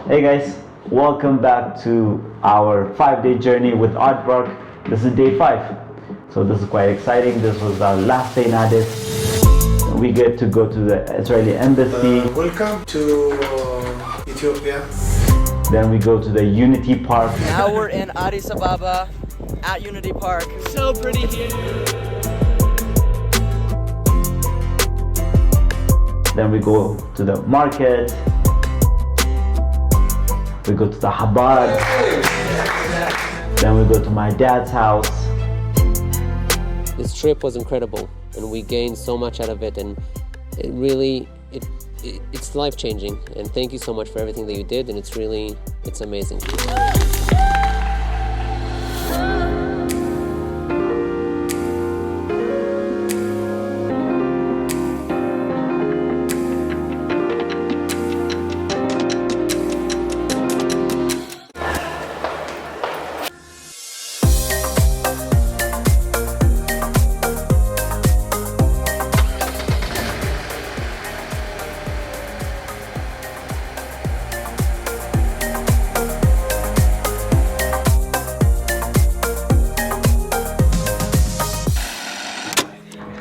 Hey guys, welcome back to our 5-day journey with Aardvark. This is day 5. So this is quite exciting. This was our last day in Addis. We get to go to the Israeli embassy. Welcome to Ethiopia. Then we go to the Unity Park. Now we're in Addis Ababa at Unity Park. So pretty here. Then we go to the market. We go to the Chabad. Then we go to my dad's house. This trip was incredible and we gained so much out of it, and it's life-changing, and thank you so much for everything that you did, and it's amazing.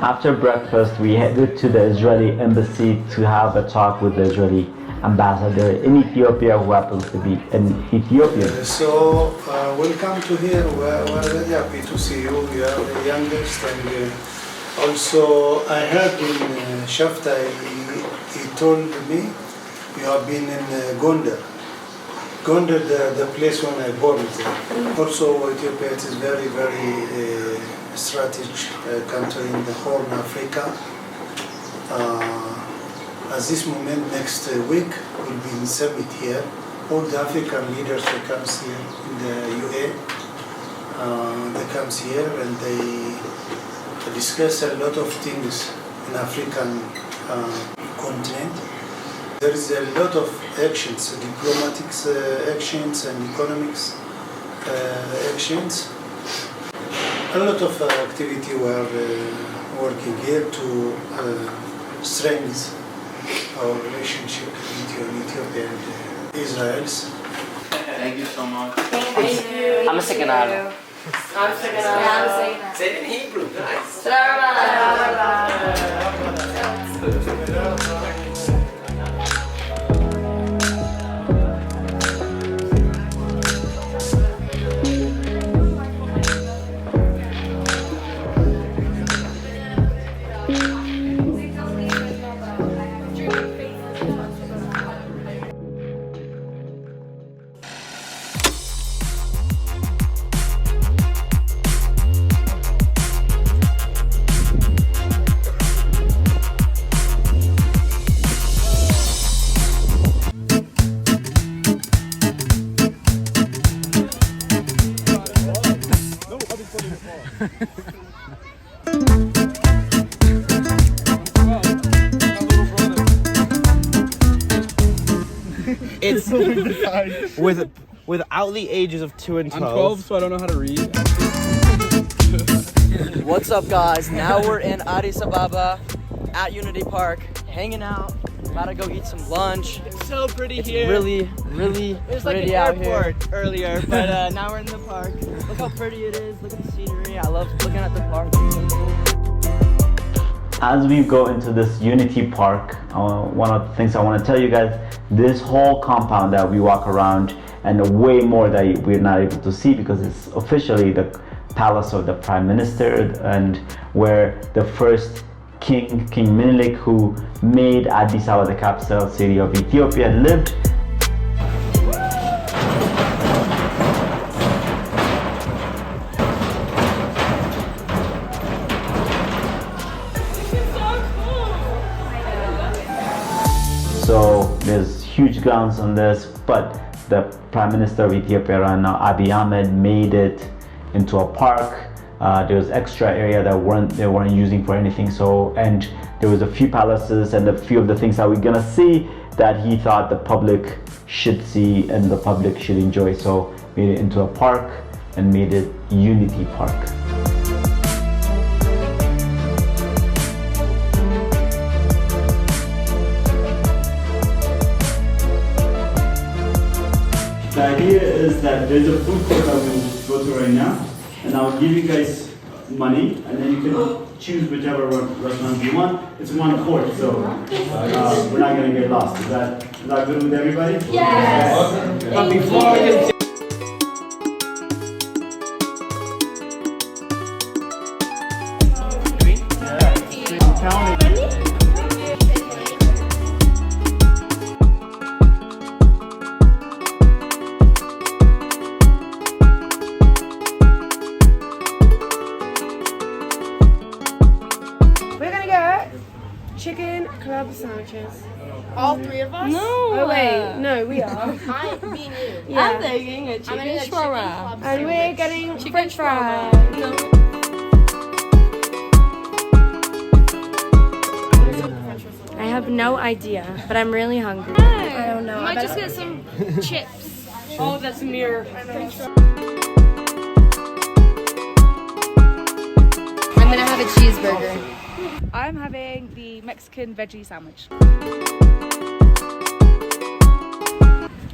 After breakfast, we headed to the Israeli embassy to have a talk with the Israeli ambassador in Ethiopia, who happens to be an Ethiopian. So, welcome to here. We're very happy to see you. You are the youngest, and also I heard in Shafta, he told me you have been in Gondar. Gondar, the place when I born there. Also, Ethiopia is very, very strategic country in the Horn Africa. At this moment, next week, will be in summit here. All the African leaders will come here in the UA. They come here and they discuss a lot of things in African continent. There is a lot of actions, diplomatic actions and economics actions. A lot of activity we are working here to strengthen our relationship between Ethiopia and Israel. Thank you so much. Thank you. I'm a second I'm Say it in Hebrew. Nice. It's without the ages of 2 and 12. I'm 12, so I don't know how to read. What's up, guys? Now we're in Addis Ababa at Unity Park, hanging out. About to go eat some lunch. It's so pretty It's here. really It was like pretty an out here. airport earlier, but now we're in the park. Look how pretty it is. Look at the scenery. I love looking at the park. As we go into this Unity Park, one of the things I want to tell you guys, this whole compound that we walk around, and way more that we're not able to see because it's officially the palace of the Prime Minister, and where the first King Menelik, who made Addis Ababa the capital city of Ethiopia, lived. So there's huge grounds on this, but the Prime Minister of Ethiopia right now, Abiy Ahmed, made it into a park. There was extra area that they weren't using for anything. So, and there was a few palaces and a few of the things that we're gonna see that he thought the public should see and the public should enjoy. So made it into a park and made it Unity Park. The idea is that there's a food court that we'll go to right now, and I'll give you guys money, and then you can choose whichever restaurant you want. It's one court, so we're not going to get lost. Is that good with everybody? Yes. But before we can chicken club sandwiches. All three of us? No. Oh wait, no, we are. I'm being you. Yeah. I'm taking a chicken shawarma. And we're getting French fries. I have no idea, but I'm really hungry. I don't know. I might just get some chips. Oh, that's a mirror. I'm gonna have a cheeseburger. I'm having the Mexican veggie sandwich.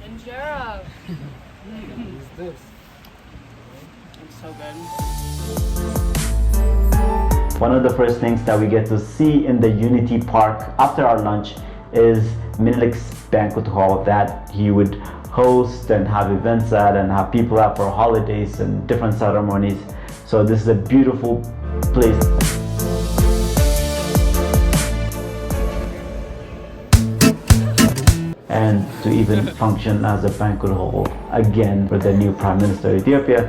Injera. What's this? It's so good. One of the first things that we get to see in the Unity Park after our lunch is Menelik's banquet hall that he would host and have events at and have people at for holidays and different ceremonies. So this is a beautiful place. And to even function as a banquet hall again for the new Prime Minister of Ethiopia.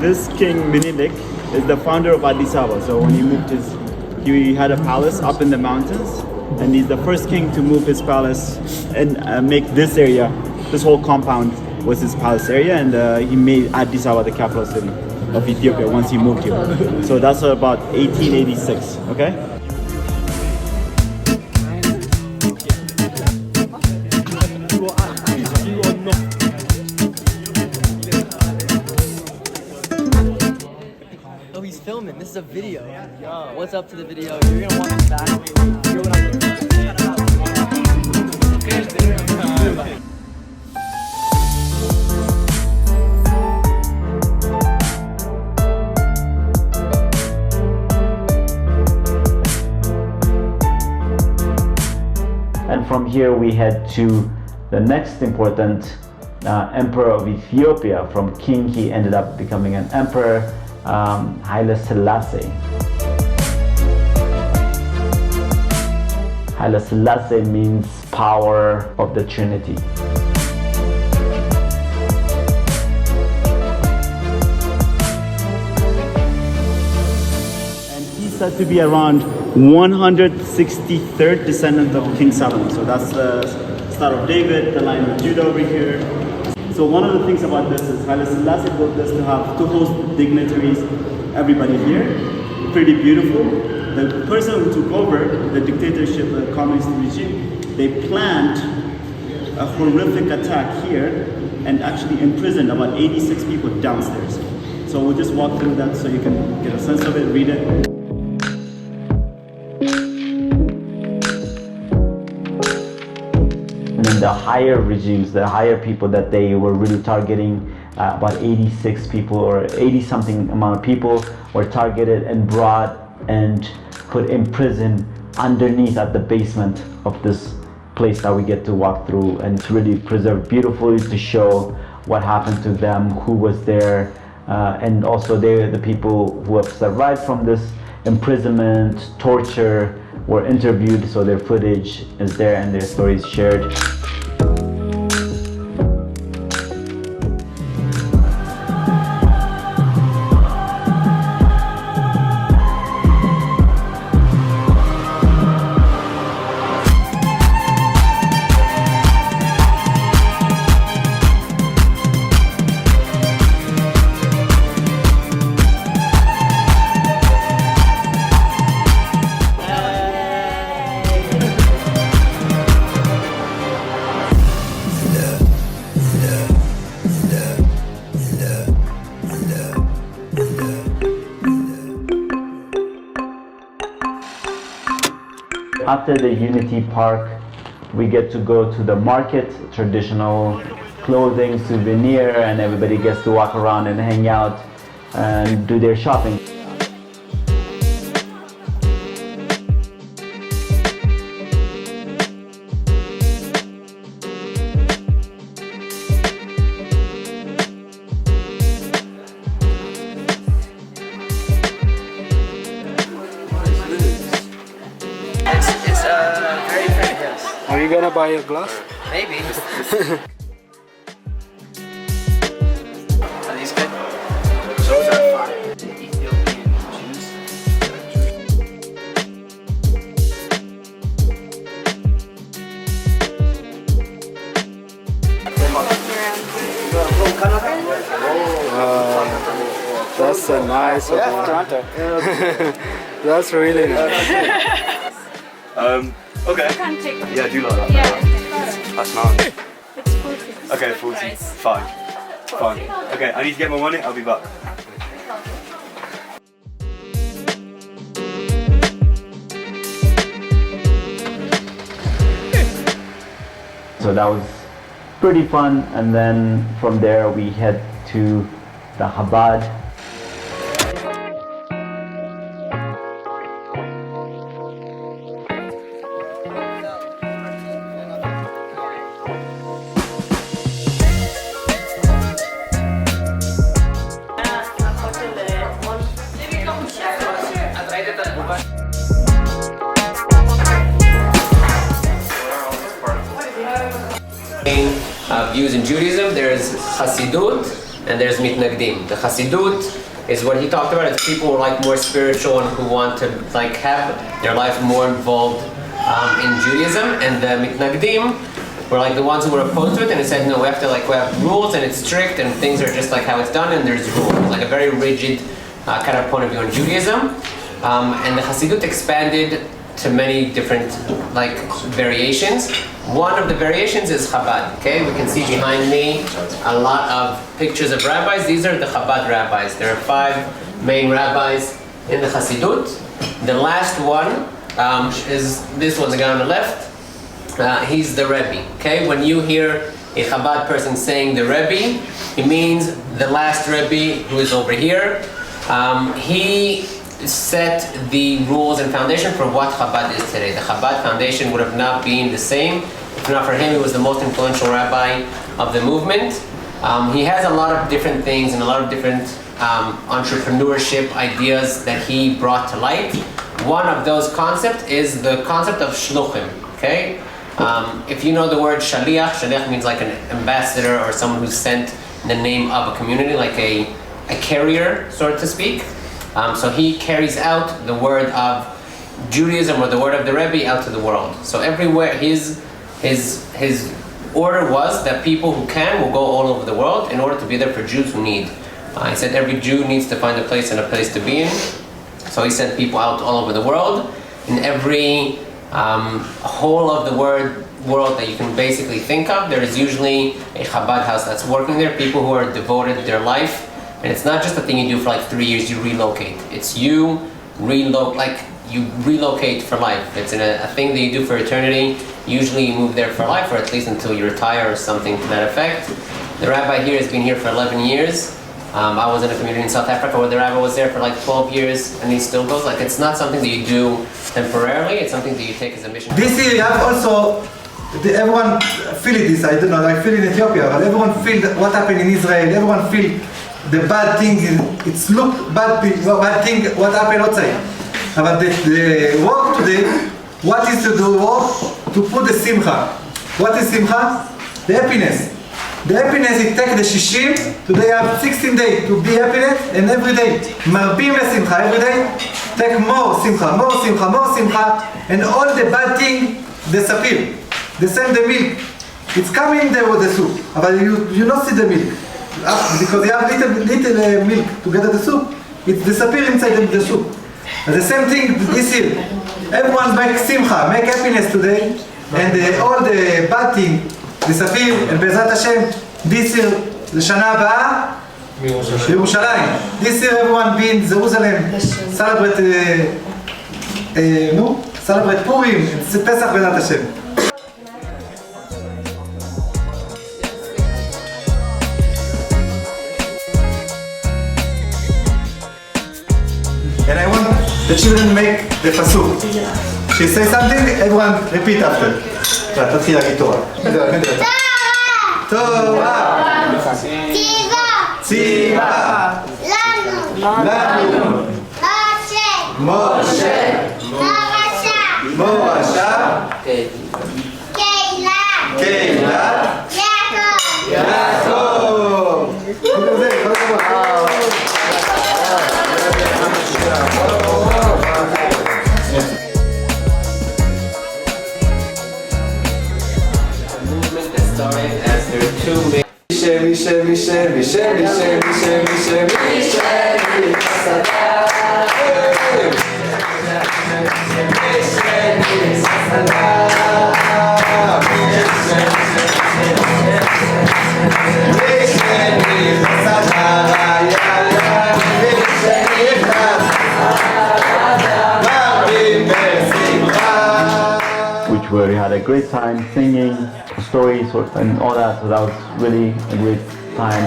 This King Menelik is the founder of Addis Ababa. So when he moved he had a palace up in the mountains, and he's the first king to move his palace and make this area, this whole compound was his palace area, and he made Addis Ababa the capital city of Ethiopia once he moved here. So that's about 1886, okay? Oh, he's filming. This is a video. Yo, what's up to the video? You're gonna want this back. Hear what I'm doing. And from here we head to the next important emperor of Ethiopia. From king he ended up becoming an emperor, Haile Selassie. Haile Selassie means power of the Trinity. And he's said to be around 163rd descendant of King Solomon. So that's the Star of David, the line of Judah over here. So one of the things about this is Haile Selassie built this to host dignitaries, everybody here. Pretty beautiful. The person who took over the dictatorship, the communist regime, they planned a horrific attack here and actually imprisoned about 86 people downstairs. So we'll just walk through that so you can get a sense of it, read it. The higher regimes, the higher people that they were really targeting, about 86 people or 80 something amount of people were targeted and brought and put in prison underneath at the basement of this place that we get to walk through, and it's really preserved beautifully to show what happened to them, who was there, and also they're the people who have survived from this imprisonment, torture, were interviewed, so their footage is there and their stories shared. After the Unity Park, we get to go to the market, traditional clothing, souvenir, and everybody gets to walk around and hang out and do their shopping. It's very pretty, yes. Are you gonna buy a glass? Maybe. Are these good? Those are fine. Ethiopian Jews. That's a nice one. That's really nice. Okay. Yeah, I do like that. That's nice. Okay, 40. Fine. Fine. Okay, I need to get my money. I'll be back. So that was pretty fun, and then from there we head to the Chabad. Views in Judaism, there's Hasidut and there's Mitnagdim. The Hasidut is what he talked about. It's people who are like more spiritual and who want to like have their life more involved in Judaism, and the Mitnagdim were like the ones who were opposed to it, and it said no, we have rules and it's strict and things are just like how it's done and there's rules, like a very rigid kind of point of view on Judaism. And the Hasidut expanded to many different like variations. One of the variations is Chabad. Okay, we can see behind me a lot of pictures of rabbis. These are the Chabad rabbis. There are 5 main rabbis in the Hasidut. The last one is this one, the guy on the left. He's the Rebbe. Okay, when you hear a Chabad person saying the Rebbe, it means the last Rebbe who is over here. He set the rules and foundation for what Chabad is today. The Chabad foundation would have not been the same if not for him. He was the most influential rabbi of the movement. He has a lot of different things and a lot of different entrepreneurship ideas that he brought to light. One of those concepts is the concept of shluchim. Okay, if you know the word shaliach, shaliach means like an ambassador or someone who's sent in the name of a community, like a carrier, so to speak. So he carries out the word of Judaism or the word of the Rebbe out to the world. So everywhere his order was that people who can will go all over the world in order to be there for Jews who need. He said every Jew needs to find a place and a place to be in. So he sent people out all over the world. In every whole of the world that you can basically think of, there is usually a Chabad house that's working there, people who are devoted their life. And it's not just a thing you do for like 3 years, you relocate. It's you relocate for life. It's a thing that you do for eternity. Usually you move there for life, or at least until you retire or something to that effect. The rabbi here has been here for 11 years. I was in a community in South Africa where the rabbi was there for like 12 years and he still goes. Like, it's not something that you do temporarily, it's something that you take as a mission. This year you have also, everyone feel this, I don't know, I feel in Ethiopia, but everyone feel what happened in Israel, everyone feel the bad thing, it's look bad thing, what happened outside. But the work today, what is to do work? To put the simcha. What is simcha? The happiness. The happiness is take the shishim, today I have 16 days to be happiness, and every day, marbim simcha, every day, take more simcha, more simcha, more simcha, and all the bad thing disappear. The same the milk, it's coming there with the soup, but you don't see the milk. Because you have little milk to get the soup, it disappears inside the soup. The same thing this year. Everyone make simcha, make happiness today, and all the bad thing disappear. And Bezrat Hashem, this year, לשנה הבאה, בירושלים. This year everyone be in Jerusalem, celebrate Purim, Pesach Bezrat Hashem. the children make the pasuk. She says something, everyone repeat after. תתחיל להגיד תורה. תורה. ציווה. לנו. משה. מורשה. קהילת. יעקב. which where we had a great time singing stories and all that, so that was really a great time.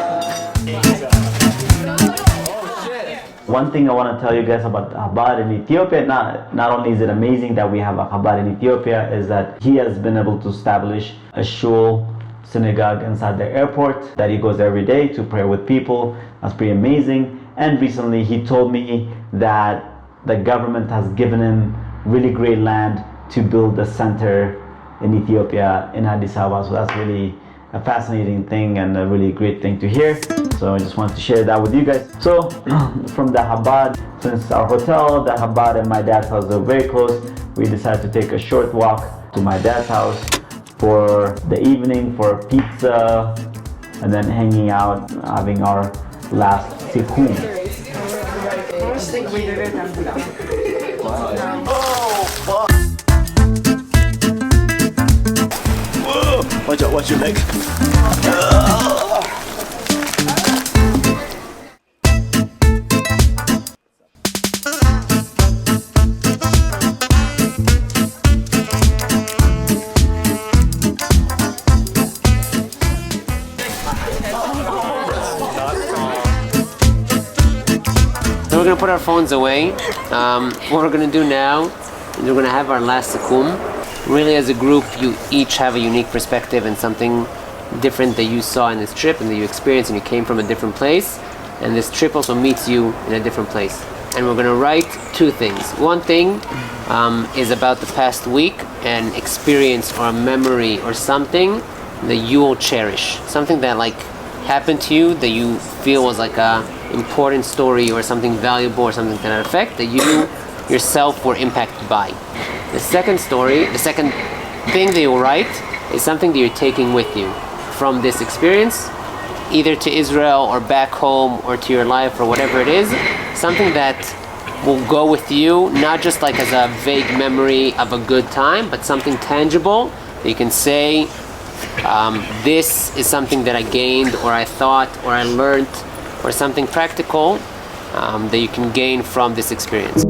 One thing I want to tell you guys about Chabad in Ethiopia, not only is it amazing that we have a Chabad in Ethiopia, is that he has been able to establish a shul, synagogue inside the airport, that he goes every day to pray with people. That's pretty amazing. And recently he told me that the government has given him really great land to build a center in Ethiopia, in Addis Ababa. So that's really a fascinating thing and a really great thing to hear. So I just wanted to share that with you guys. So from the Chabad, since our hotel, the Chabad and my dad's house are very close, we decided to take a short walk to my dad's house for the evening, for pizza, and then hanging out, having our last sikkum. Watch out, watch your leg. So we're going to put our phones away. What we're going to do now is we're going to have our last sikkum. Really, as a group, you each have a unique perspective and something different that you saw in this trip and that you experienced, and you came from a different place. And this trip also meets you in a different place. And we're going to write two things. One thing is about the past week, an experience or a memory or something that you will cherish. Something that happened to you that you feel was like a important story or something valuable or something to that effect that you yourself were impacted by. The second story, the second thing that you'll write is something that you're taking with you from this experience, either to Israel or back home or to your life or whatever it is, something that will go with you, not just as a vague memory of a good time, but something tangible that you can say, this is something that I gained or I thought or I learned, or something practical that you can gain from this experience.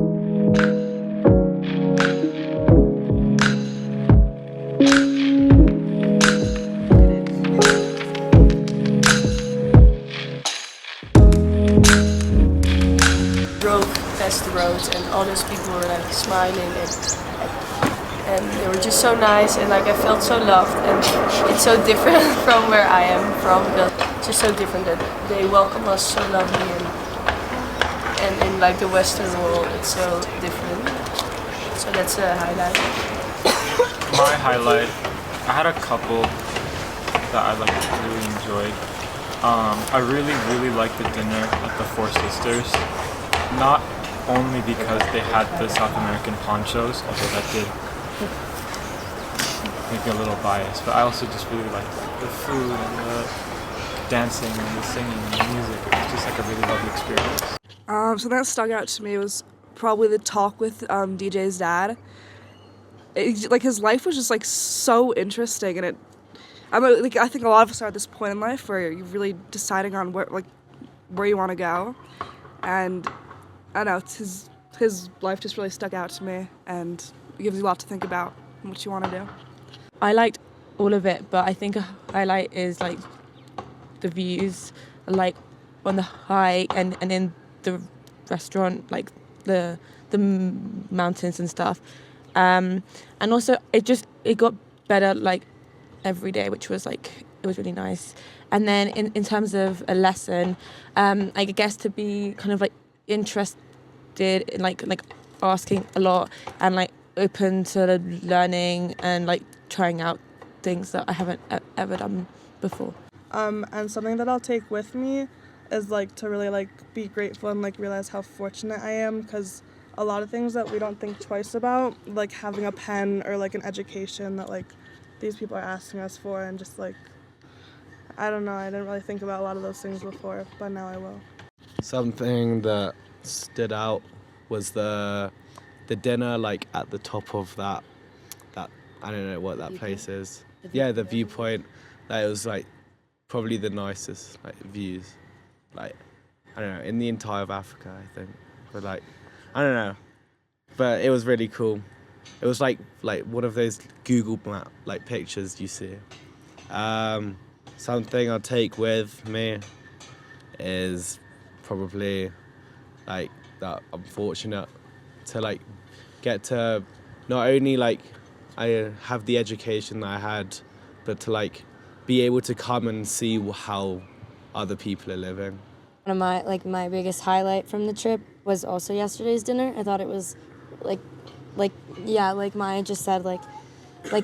The roads, and all those people were smiling and they were just so nice, and I felt so loved, and it's so different from where I am from, but it's just so different that they welcome us so lovely, and in the Western world it's so different. So that's a highlight. My highlight, I had a couple that I really enjoyed. I really liked the dinner at the Four Sisters. Not only because they had the South American ponchos, although that did make me a little biased, but I also just really liked the food and the dancing and the singing and the music. It was just a really lovely experience. So that stuck out to me was probably the talk with DJ's dad. His life was just so interesting, and I think a lot of us are at this point in life where you're really deciding on where you want to go, and I don't know, his life just really stuck out to me, and it gives you a lot to think about what you want to do. I liked all of it, but I think a highlight is the views, on the hike and in the restaurant, mountains and stuff. And also it got better like every day, which was like, it was really nice. And then in terms of a lesson, I guess to be kind of like interested in like asking a lot and like open to learning and like trying out things that I haven't ever done before. And something that I'll take with me is like to really like be grateful and like realize how fortunate I am, because a lot of things that we don't think twice about, like having a pen or like an education that like these people are asking us for, and just like, I don't know, I didn't really think about a lot of those things before, but now I will. Something that stood out was the dinner like at the top of that I don't know what that place is. Yeah, the viewpoint. That was like probably the nicest like views, like I don't know, in the entire of Africa, I think. But like I don't know, but it was really cool. It was like one of those Google map like pictures you see. Something I'll take with me is probably like that I'm fortunate to like get to not only like I have the education that I had, but to like be able to come and see how other people are living. One of my biggest highlight from the trip was also yesterday's dinner. I thought it was like Maya just said, like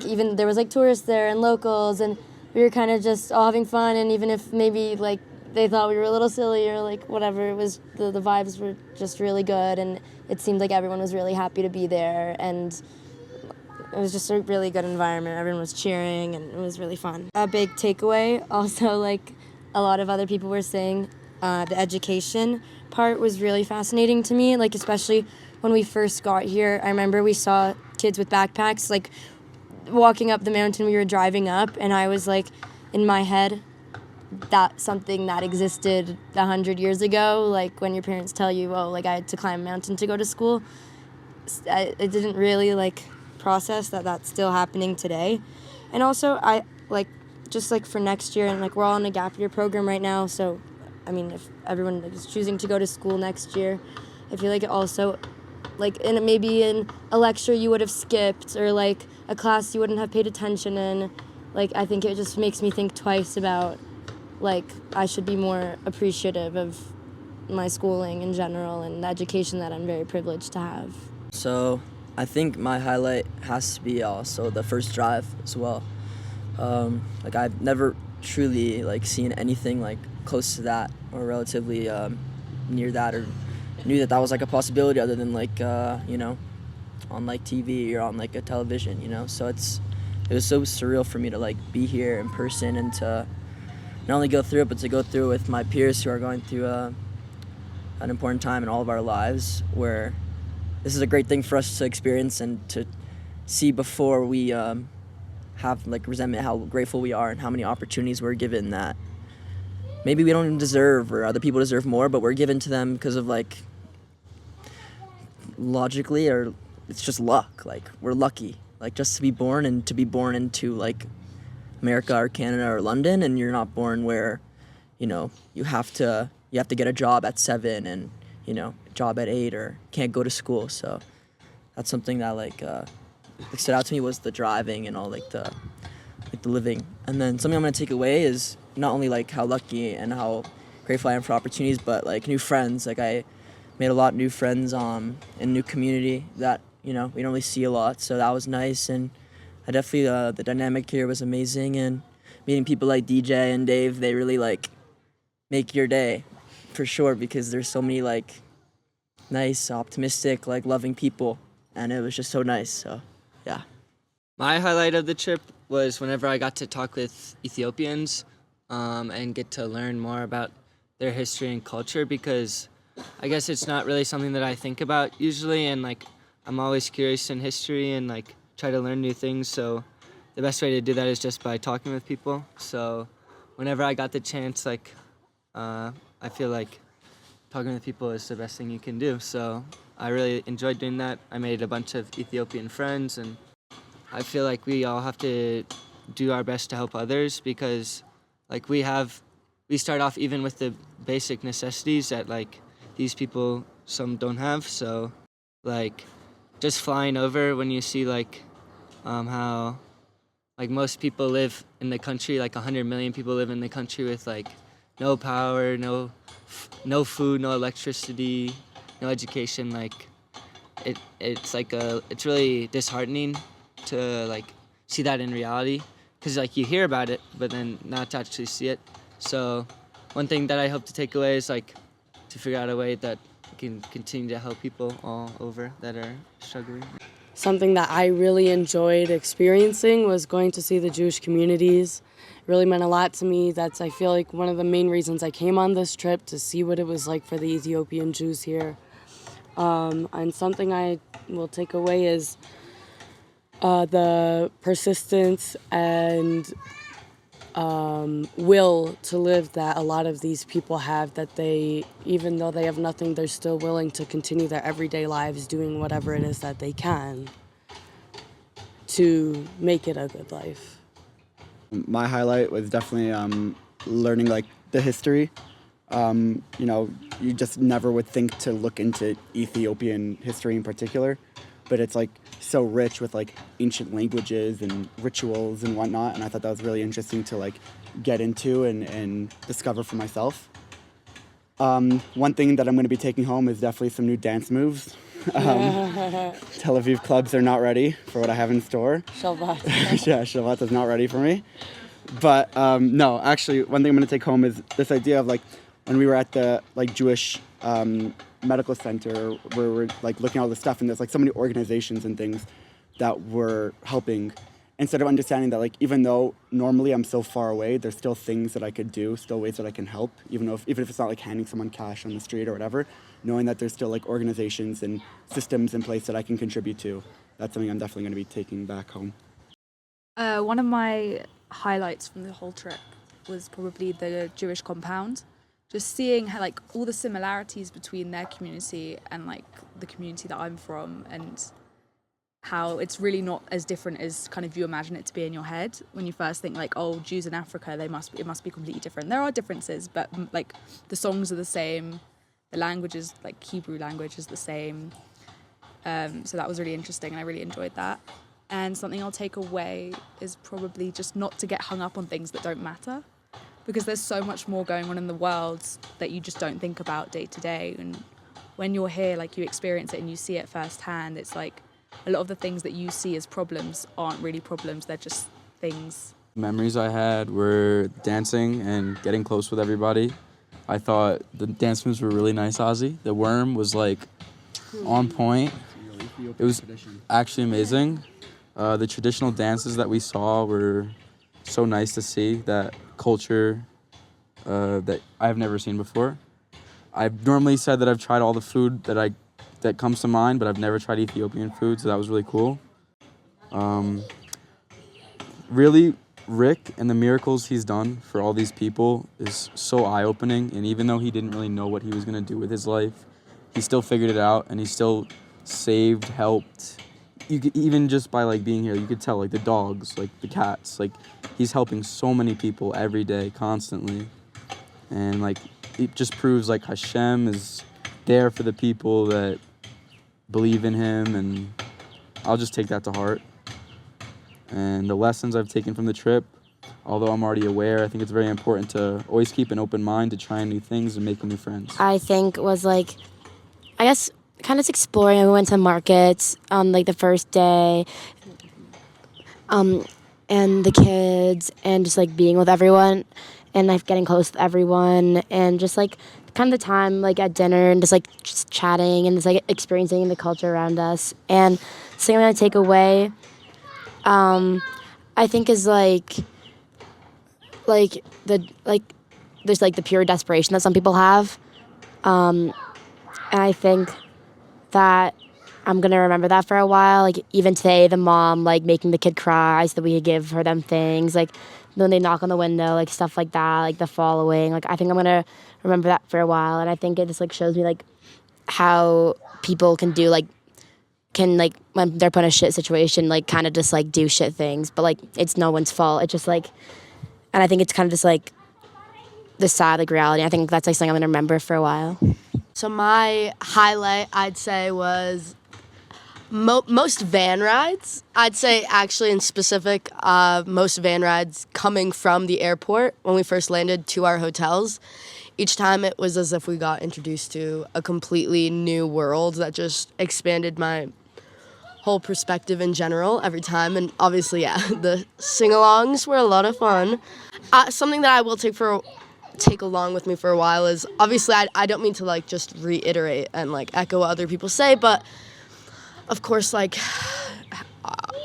even there was like tourists there and locals, and we were kind of just all having fun, and even if maybe like they thought we were a little silly or like whatever, it was the vibes were just really good, and it seemed like everyone was really happy to be there, and it was just a really good environment. Everyone was cheering, and it was really fun. A big takeaway, also like a lot of other people were saying, the education part was really fascinating to me, like especially when we first got here. I remember we saw kids with backpacks like walking up the mountain we were driving up, and I was like, in my head, that's something that existed 100 years ago, like when your parents tell you, oh, like I had to climb a mountain to go to school. It didn't really like process that that's still happening today. And also I like just like for next year, and like we're all in a gap year program right now, so I mean if everyone is choosing to go to school next year, I feel like it also like maybe in a lecture you would have skipped, or like a class you wouldn't have paid attention in, like I think it just makes me think twice about like I should be more appreciative of my schooling in general and the education that I'm very privileged to have. So I think my highlight has to be also the first drive as well. Like I've never truly like seen anything like close to that, or relatively near that, or knew that was like a possibility other than like you know, on like TV or on like a television, you know. So it was so surreal for me to like be here in person, and to not only go through it, but to go through it with my peers who are going through an important time in all of our lives, where this is a great thing for us to experience and to see before we have like resentment, how grateful we are and how many opportunities we're given that maybe we don't even deserve, or other people deserve more, but we're given to them because of like logically, or it's just luck. Like we're lucky, like just to be born, and to be born into like America or Canada or London, and you're not born where, you know, you have to get a job at 7 and, you know, job at 8, or can't go to school. So that's something that like stood out to me, was the driving and all like the living. And then something I'm gonna take away is not only like how lucky and how grateful I am for opportunities, but like new friends. Like I made a lot of new friends in new community that, you know, we don't really see a lot. So that was nice, and I definitely the dynamic here was amazing, and meeting people like DJ and Dave, they really like make your day for sure, because there's so many like nice, optimistic, like loving people, and it was just so nice. So yeah. My highlight of the trip was whenever I got to talk with Ethiopians and get to learn more about their history and culture, because I guess it's not really something that I think about usually, and like I'm always curious in history and like try to learn new things. So the best way to do that is just by talking with people. So whenever I got the chance, like I feel like talking with people is the best thing you can do. So I really enjoyed doing that. I made a bunch of Ethiopian friends, and I feel like we all have to do our best to help others, because like we start off even with the basic necessities that like these people some don't have. So, like, just flying over when you see like how like most people live in the country, like 100 million people live in the country with like no power, no food, no electricity, no education. Like, it's really disheartening to like see that in reality, because like you hear about it but then not to actually see it. So one thing that I hope to take away is like to figure out a way that we can continue to help people all over that are struggling. Something that I really enjoyed experiencing was going to see the Jewish communities. It really meant a lot to me. That's, I feel like, one of the main reasons I came on this trip, to see what it was like for the Ethiopian Jews here. And something I will take away is the persistence and will to live that a lot of these people have, that they, even though they have nothing, they're still willing to continue their everyday lives doing whatever it is that they can to make it a good life. My highlight was definitely learning like the history. You know, you just never would think to look into Ethiopian history in particular, but it's like so rich with like ancient languages and rituals and whatnot, and I thought that was really interesting to like get into and discover for myself. One thing that I'm going to be taking home is definitely some new dance moves. Tel Aviv clubs are not ready for what I have in store. Shabbat. Yeah, Shabbat is not ready for me. But no, actually, one thing I'm going to take home is this idea of like when we were at the like Jewish medical center where we're like looking at all this stuff, and there's like so many organizations and things that were helping. Instead of understanding that like even though normally I'm so far away, there's still things that I could do, still ways that I can help, even if it's not like handing someone cash on the street or whatever, knowing that there's still like organizations and systems in place that I can contribute to. That's something I'm definitely going to be taking back home. One of my highlights from the whole trip was probably the Jewish compound. Just seeing how like all the similarities between their community and like the community that I'm from, and how it's really not as different as kind of you imagine it to be in your head when you first think like, oh, Jews in Africa, it must be completely different. There are differences, but like the songs are the same, the languages, like Hebrew language, is the same. So that was really interesting, and I really enjoyed that. And something I'll take away is probably just not to get hung up on things that don't matter, because there's so much more going on in the world that you just don't think about day to day. And when you're here, like you experience it and you see it firsthand, it's like a lot of the things that you see as problems aren't really problems, they're just things. Memories I had were dancing and getting close with everybody. I thought the dance moves were really nice, Ozzy. The worm was like on point. It was actually amazing. The traditional dances that we saw were so nice to see, that culture that I've never seen before. I've normally said that I've tried all the food that comes to mind, but I've never tried Ethiopian food, so that was really cool. Really, Rick and the miracles he's done for all these people is so eye-opening, and even though he didn't really know what he was going to do with his life, he still figured it out, and he still saved, helped. You could, even just by like being here, you could tell like the dogs, like the cats, like he's helping so many people every day, constantly. And like it just proves like Hashem is there for the people that believe in him, and I'll just take that to heart. And the lessons I've taken from the trip, although I'm already aware, I think it's very important to always keep an open mind to trying new things and making new friends. I think was like, I guess, kind of exploring. We went to markets on like the first day, and the kids, and just like being with everyone, and like getting close with everyone, and just like kind of the time like at dinner, and just like just chatting and just like experiencing the culture around us. And something I'm gonna take away, I think is like there's like the pure desperation that some people have, and I think that I'm gonna remember that for a while. Like even today, the mom like making the kid cry so that we could give her them things, like when they knock on the window, like stuff like that, like the following. Like I think I'm gonna remember that for a while, and I think it just like shows me like how people can do like when they're put in a shit situation, like kind of just like do shit things, but like it's no one's fault. It's just like, and I think it's kind of just like the sad like reality. I think that's like something I'm gonna remember for a while. So my highlight, I'd say, was most van rides. I'd say actually in specific, most van rides coming from the airport when we first landed to our hotels. Each time it was as if we got introduced to a completely new world that just expanded my whole perspective in general every time. And obviously, yeah, the sing-alongs were a lot of fun. Something that I will take along with me for a while is, obviously, I don't mean to like just reiterate and like echo what other people say, but of course, like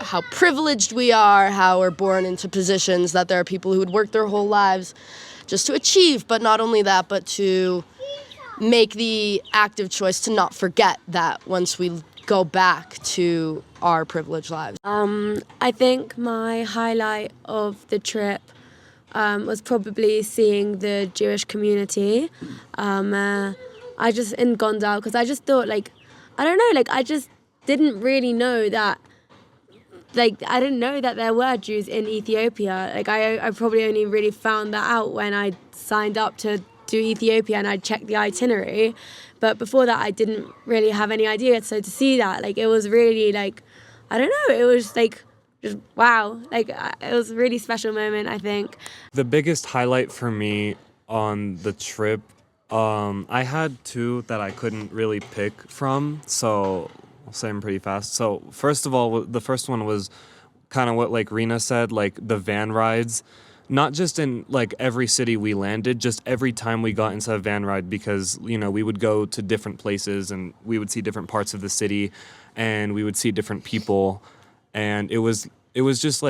how privileged we are, how we're born into positions that there are people who would work their whole lives just to achieve, but not only that, but to make the active choice to not forget that once we go back to our privileged lives. I think my highlight of the trip was probably seeing the Jewish community. I just in Gondar, because I just thought I just didn't really know that. I didn't know that there were Jews in Ethiopia. I probably only really found that out when I signed up to do Ethiopia and I checked the itinerary. But before that, I didn't really have any idea. So to see that, it was really I don't know, it was just wow. It was a really special moment, I think. The biggest highlight for me on the trip, I had two that I couldn't really pick from, so I'll say them pretty fast. So first of all, the first one was kind of what Rena said, the van rides. Not just in every city we landed, just every time we got into a van ride, because we would go to different places and we would see different parts of the city and we would see different people, and it was just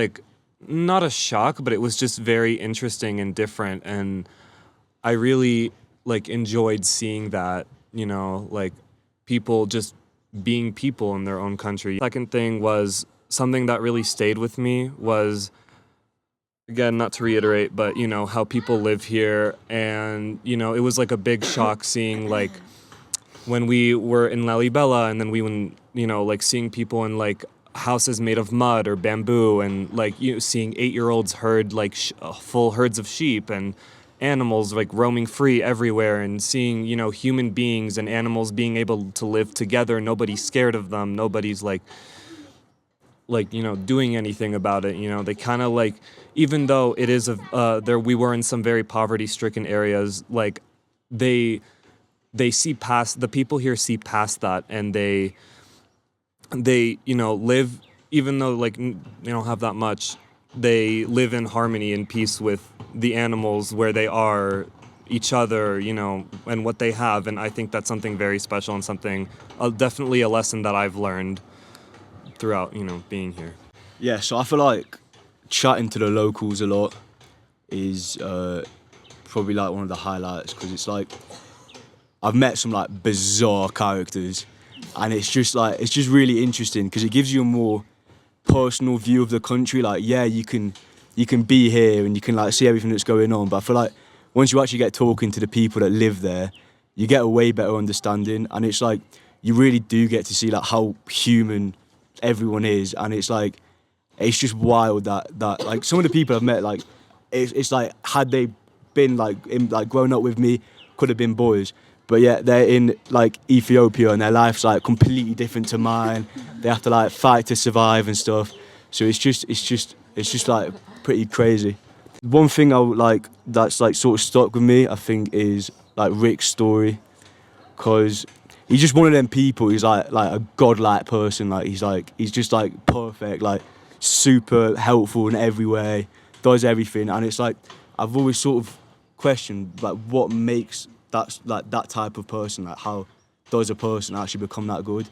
not a shock, but it was just very interesting and different, and I really enjoyed seeing that, people just being people in their own country. Second thing was something that really stayed with me was, again, not to reiterate, but, how people live here. And, it was a big shock seeing, when we were in Lalibela, and then seeing people in, houses made of mud or bamboo, and, seeing 8-year-olds herd, full herds of sheep and animals, roaming free everywhere, and seeing, human beings and animals being able to live together. Nobody's scared of them. Nobody's, doing anything about it. They kind of even though it is we were in some very poverty-stricken areas, they see past, the people here see past that, and they live, even though they don't have that much, they live in harmony and peace with the animals where they are, each other, and what they have. And I think that's something very special and something, definitely a lesson that I've learned throughout, being here. Yeah, so I feel like chatting to the locals a lot is probably one of the highlights, because it's I've met some bizarre characters, and it's just really interesting because it gives you a more personal view of the country. You can be here and you can see everything that's going on, but I feel once you actually get talking to the people that live there, you get a way better understanding, and it's you really do get to see how human everyone is, and it's just wild that some of the people I've met, it's had they been growing up with me, could have been boys, but yeah, they're in Ethiopia and their life's completely different to mine. They have to fight to survive and stuff, so it's just pretty crazy. One thing that's sort of stuck with me, I think, is Rick's story, because he's just one of them people. He's a godlike person. He's just perfect, super helpful in every way, does everything. And it's I've always sort of questioned what makes that type of person, how does a person actually become that good?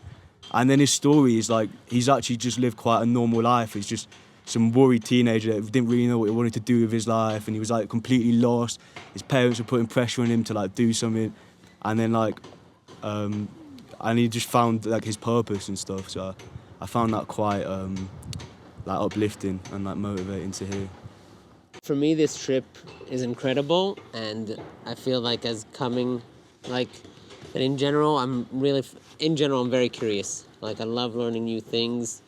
And then his story is he's actually just lived quite a normal life. He's just some worried teenager that didn't really know what he wanted to do with his life, and he was completely lost. His parents were putting pressure on him to do something, and then and he just found his purpose and stuff. So I found that quite uplifting and motivating to hear. For me, this trip is incredible, and I feel as coming, that in general, I'm very curious. I love learning new things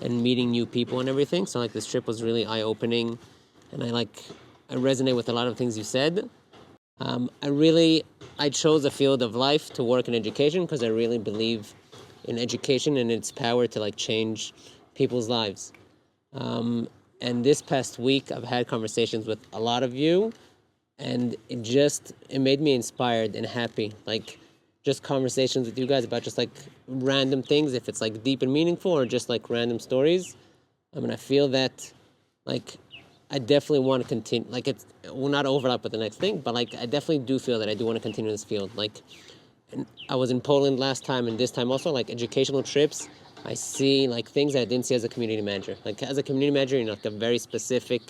and meeting new people and everything. So this trip was really eye-opening, and I resonate with a lot of things you said. I really I chose a field of life to work in education because I really believe in education and its power to like change people's lives. And this past week, I've had conversations with a lot of you, and it made me inspired and happy. Like, just conversations with you guys about just like random things, if it's like deep and meaningful or just like random stories. I mean, I feel that like I definitely want to continue. Like, it will not overlap with the next thing, but like I definitely do feel that I do want to continue in this field. Like, and I was in Poland last time, and this time also, like educational trips. I see like things that I didn't see as a community manager. Like as a community manager, you know, like a very specific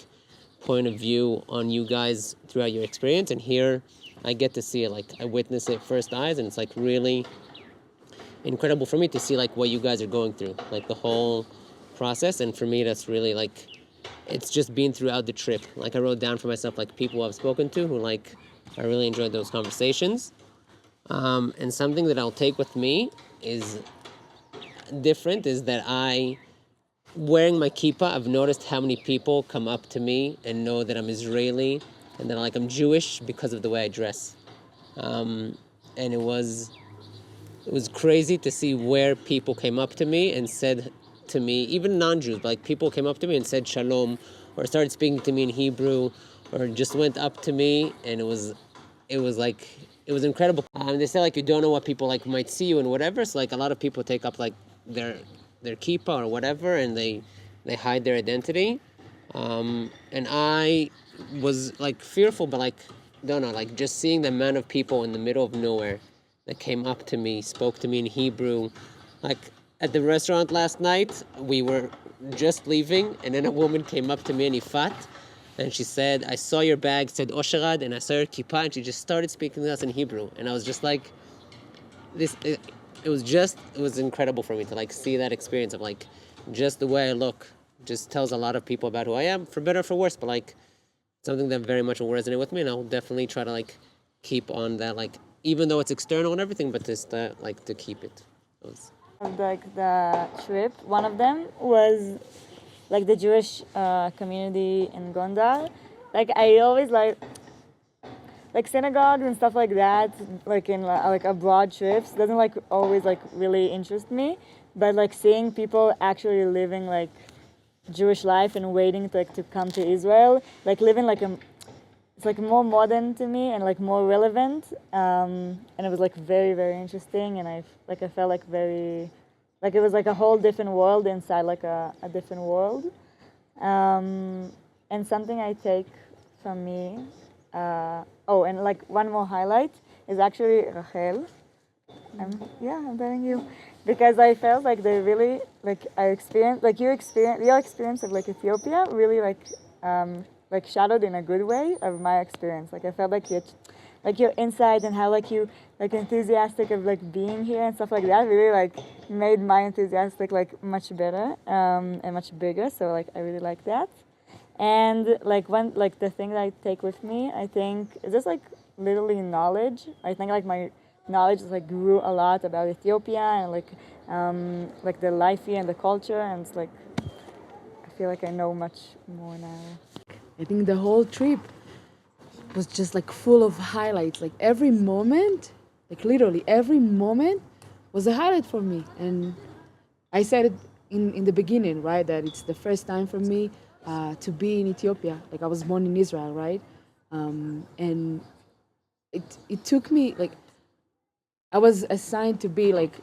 point of view on you guys throughout your experience. And here I get to see it, like I witness it first eyes, and it's like really incredible for me to see like what you guys are going through, like the whole process. And for me, that's really like, it's just been throughout the trip. Like I wrote down for myself, like people I've spoken to who like, I really enjoyed those conversations. And something that I'll take with me is different is that wearing my kippah, I've noticed how many people come up to me and know that I'm Israeli and that like I'm Jewish because of the way I dress. And it was crazy to see where people came up to me and said to me, even non-Jews, but like people came up to me and said shalom, or started speaking to me in Hebrew, or just went up to me, and it was incredible. They say like you don't know what people like might see you and whatever. So like a lot of people take up like their kippah or whatever, and they hide their identity. And I was like fearful, but like don't know, like just seeing the amount of people in the middle of nowhere that came up to me, spoke to me in Hebrew. Like at the restaurant last night, we were just leaving, and then a woman came up to me in Ifat, and she said, "I saw your bag, said Osherad, and I saw your kippah," and she just started speaking to us in Hebrew. And I was just like, it was incredible for me to like see that experience of like, just the way I look just tells a lot of people about who I am, for better or for worse, but like, something that very much will resonate with me, and I'll definitely try to like keep on that, like, even though it's external and everything, but just like to keep it. Like the trip, one of them was like the Jewish community in Gondar. Like I always like synagogues and stuff like that, like in like abroad trips, doesn't like always like really interest me, but like seeing people actually living like Jewish life and waiting to like to come to Israel, like living like it's like more modern to me and like more relevant, and it was like very, very interesting, and I felt like very, like it was like a whole different world inside like a different world, and something I take from me, and like one more highlight is actually Rachel. I'm telling you, because I felt like they really like your experience of like Ethiopia really like shadowed in a good way of my experience. Like I felt like your insight and how like you like enthusiastic of like being here and stuff like that really like made my enthusiastic like much better and much bigger. So like I really like that. And like one like the thing that I take with me, I think, is just like literally knowledge. I think like my knowledge like grew a lot about Ethiopia and like the life here and the culture, and it's like I feel like I know much more now. I think the whole trip was just like full of highlights. Like every moment, like literally every moment was a highlight for me. And I said it in the beginning, right, that it's the first time for me to be in Ethiopia. Like I was born in Israel, right? And it took me like, I was assigned to be like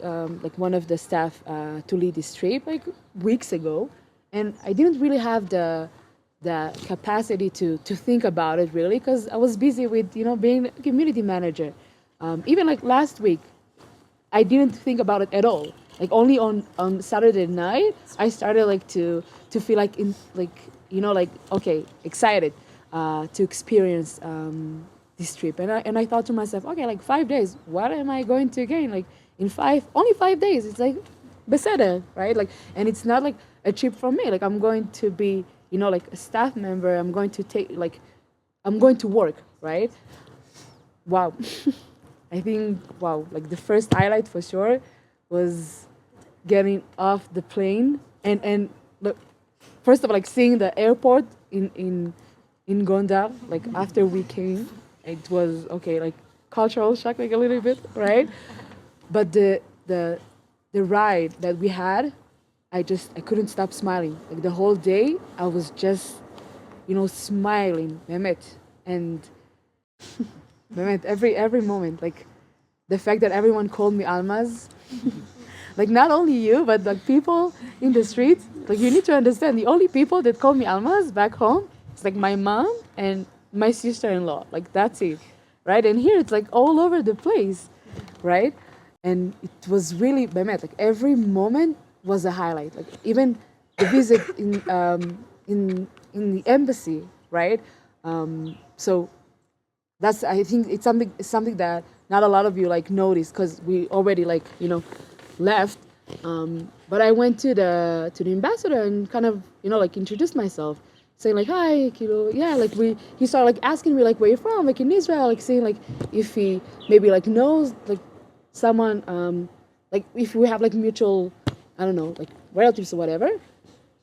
one of the staff to lead this trip like weeks ago, and I didn't really have the capacity to think about it really, because I was busy with being a community manager. Even like last week, I didn't think about it at all. Like only on Saturday night, I started like to feel like okay, excited to experience this trip, and I thought to myself, okay, like 5 days, what am I going to gain? Like in only 5 days, it's like beseder, right? Like, and it's not like a trip for me. Like I'm going to be, like a staff member. I'm going to work, right? Wow. I think, wow, like the first highlight for sure was getting off the plane and look, first of all, like seeing the airport in Gondar, like after we came. It was okay, like cultural shock, like a little bit, right? But the ride that we had, I couldn't stop smiling. Like the whole day, I was just, smiling, Mehmet, and Mehmet, every moment, like the fact that everyone called me Almaz, like not only you, but like people in the streets, like you need to understand, the only people that call me Almaz back home, it's like my mom and my sister-in-law, like that's it, right? And here it's like all over the place, right? And it was really, Mehmet, like every moment was a highlight. Like even the visit in the embassy, right? So that's, I think it's something that not a lot of you like notice, because we already like left. But I went to the ambassador and kind of like introduced myself, saying like, hi, yeah, like he started like asking me like where you're from, like in Israel, like saying like if he maybe like knows like someone, like if we have like mutual, I don't know, like relatives or whatever.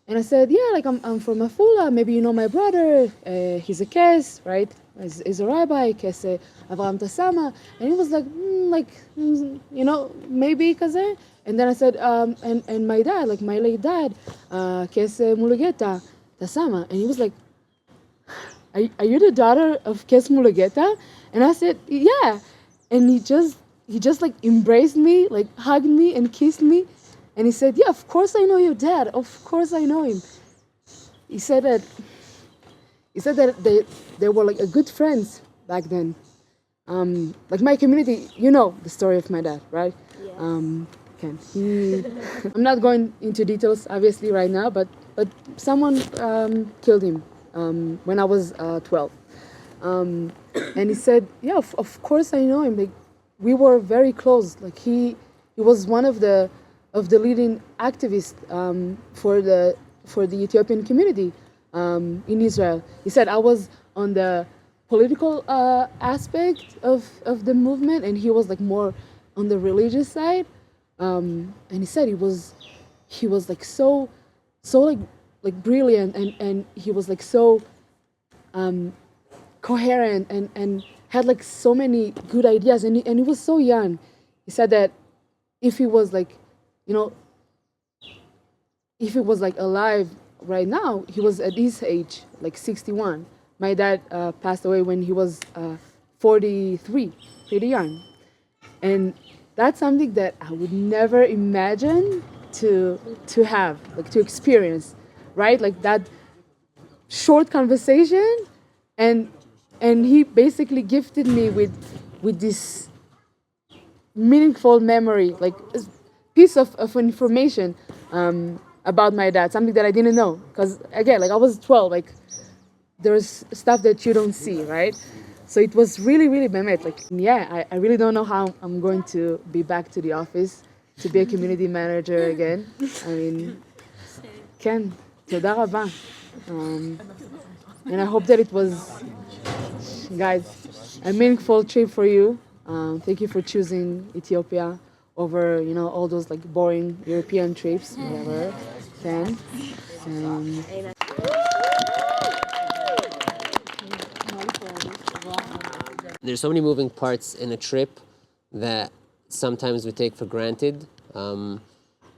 And I said, yeah, like I'm from Afula, maybe you know my brother, he's a kes, right? He's a rabbi, kes Avraham Tassama. And he was like, maybe kaze. And then I said, and my dad, like my late dad, kes Mulugeta Tassama. And he was like, are you the daughter of Kes Mulugeta? And I said, yeah. And he just like embraced me, like hugged me and kissed me. And he said, yeah, of course I know your dad. Of course I know him. He said that they were like a good friends back then. Like my community, you know the story of my dad, right? Yeah. I'm not going into details obviously right now, but someone killed him when I was 12. And he said, yeah, of course I know him. Like we were very close. Like he was one of the leading activists for the Ethiopian community in Israel. He said I was on the political aspect of the movement, and he was like more on the religious side. And he said he was like so like brilliant, and he was like so coherent and had like so many good ideas, and he was so young. He said that if he was like, if he was like alive right now, he was at his age, like 61. My dad passed away when he was 43, pretty young. And that's something that I would never imagine to have, like to experience, right? Like that short conversation, and he basically gifted me with this meaningful memory, like a piece of information about my dad, something that I didn't know. Because again, like I was 12, like there's stuff that you don't see, right? So it was really, really Mehmet. Like, yeah, I really don't know how I'm going to be back to the office to be a community manager again. I mean, Ken, toda raba. And I hope that it was, guys, a meaningful trip for you. Thank you for choosing Ethiopia over, all those like boring European trips, whatever. Then, There's so many moving parts in a trip that sometimes we take for granted.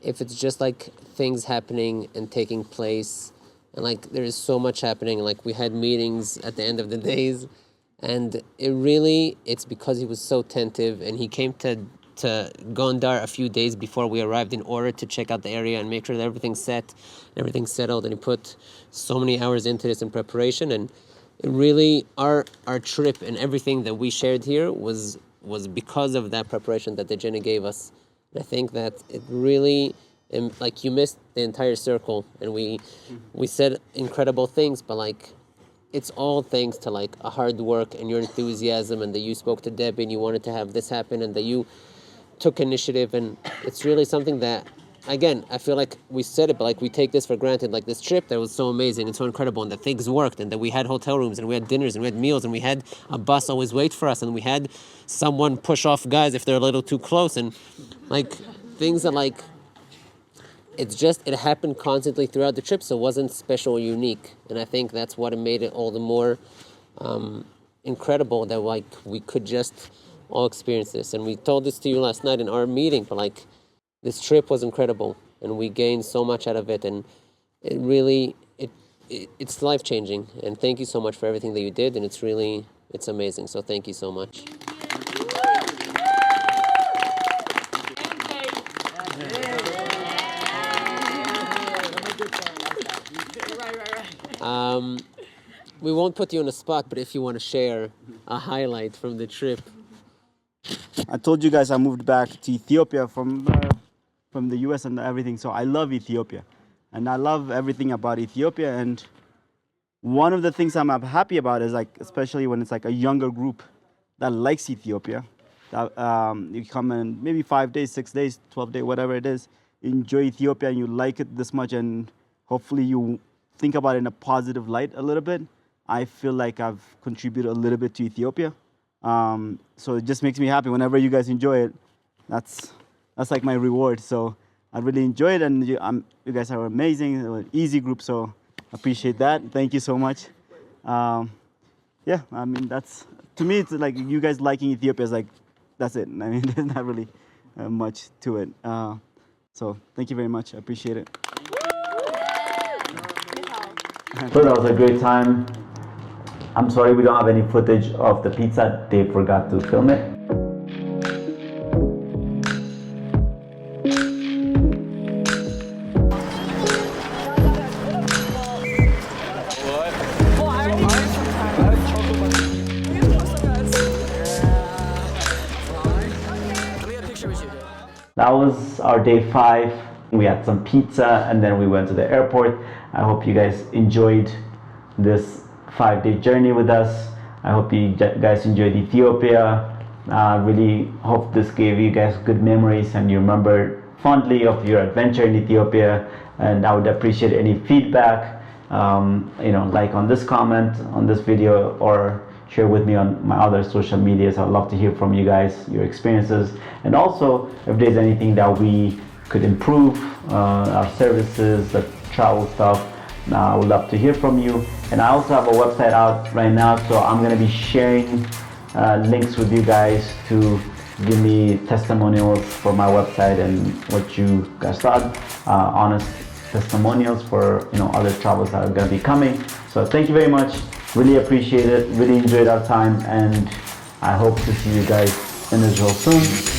If it's just like things happening and taking place, and like there is so much happening, like we had meetings at the end of the days, and it's because he was so attentive, and he came to Gondar a few days before we arrived in order to check out the area and make sure that everything's set, everything's settled, and he put so many hours into this in preparation. And it really, our trip and everything that we shared here was because of that preparation that Dejene gave us. And I think that it really, like you missed the entire circle, and we said incredible things, but like it's all thanks to like a hard work and your enthusiasm, and that you spoke to Debbie and you wanted to have this happen, and that you took initiative. And it's really something that, again, I feel like we said it, but like we take this for granted, like this trip that was so amazing and so incredible, and that things worked, and that we had hotel rooms, and we had dinners, and we had meals, and we had a bus always wait for us, and we had someone push off guys if they're a little too close, and like things that like, it happened constantly throughout the trip, so it wasn't special or unique. And I think that's what made it all the more incredible, that like we could just all experience this. And we told this to you last night in our meeting, but like, this trip was incredible, and we gained so much out of it, and it really, it's life-changing. And thank you so much for everything that you did, and it's amazing. So thank you so much. We won't put you on the spot, but if you want to share a highlight from the trip. I told you guys I moved back to Ethiopia from the US and everything, so I love Ethiopia. And I love everything about Ethiopia, and one of the things I'm happy about is like, especially when it's like a younger group that likes Ethiopia, that you come in maybe 5 days, 6 days, 12 days, whatever it is, you enjoy Ethiopia and you like it this much, and hopefully you think about it in a positive light a little bit. I feel like I've contributed a little bit to Ethiopia. So it just makes me happy whenever you guys enjoy it. That's like my reward. So I really enjoy it, and you guys are amazing, an easy group. So I appreciate that. Thank you so much. Yeah, I mean, that's, to me, it's like you guys liking Ethiopia is like, that's it. I mean, there's not really much to it. So thank you very much. I appreciate it. So that was a great time. I'm sorry we don't have any footage of the pizza. They forgot to film it. That was our day 5. We had some pizza and then we went to the airport. I hope you guys enjoyed this 5-day journey with us. I hope you guys enjoyed Ethiopia. Really hope this gave you guys good memories and you remember fondly of your adventure in Ethiopia. And I would appreciate any feedback, like on this comment, on this video, or share with me on my other social medias. I'd love to hear from you guys, your experiences. And also, if there's anything that we could improve, our services, the travel stuff, I would love to hear from you. And I also have a website out right now, so I'm going to be sharing links with you guys to give me testimonials for my website and what you guys thought, honest testimonials for other travels that are going to be coming. So thank you very much. Really appreciate it. Really enjoyed our time, and I hope to see you guys in Israel soon.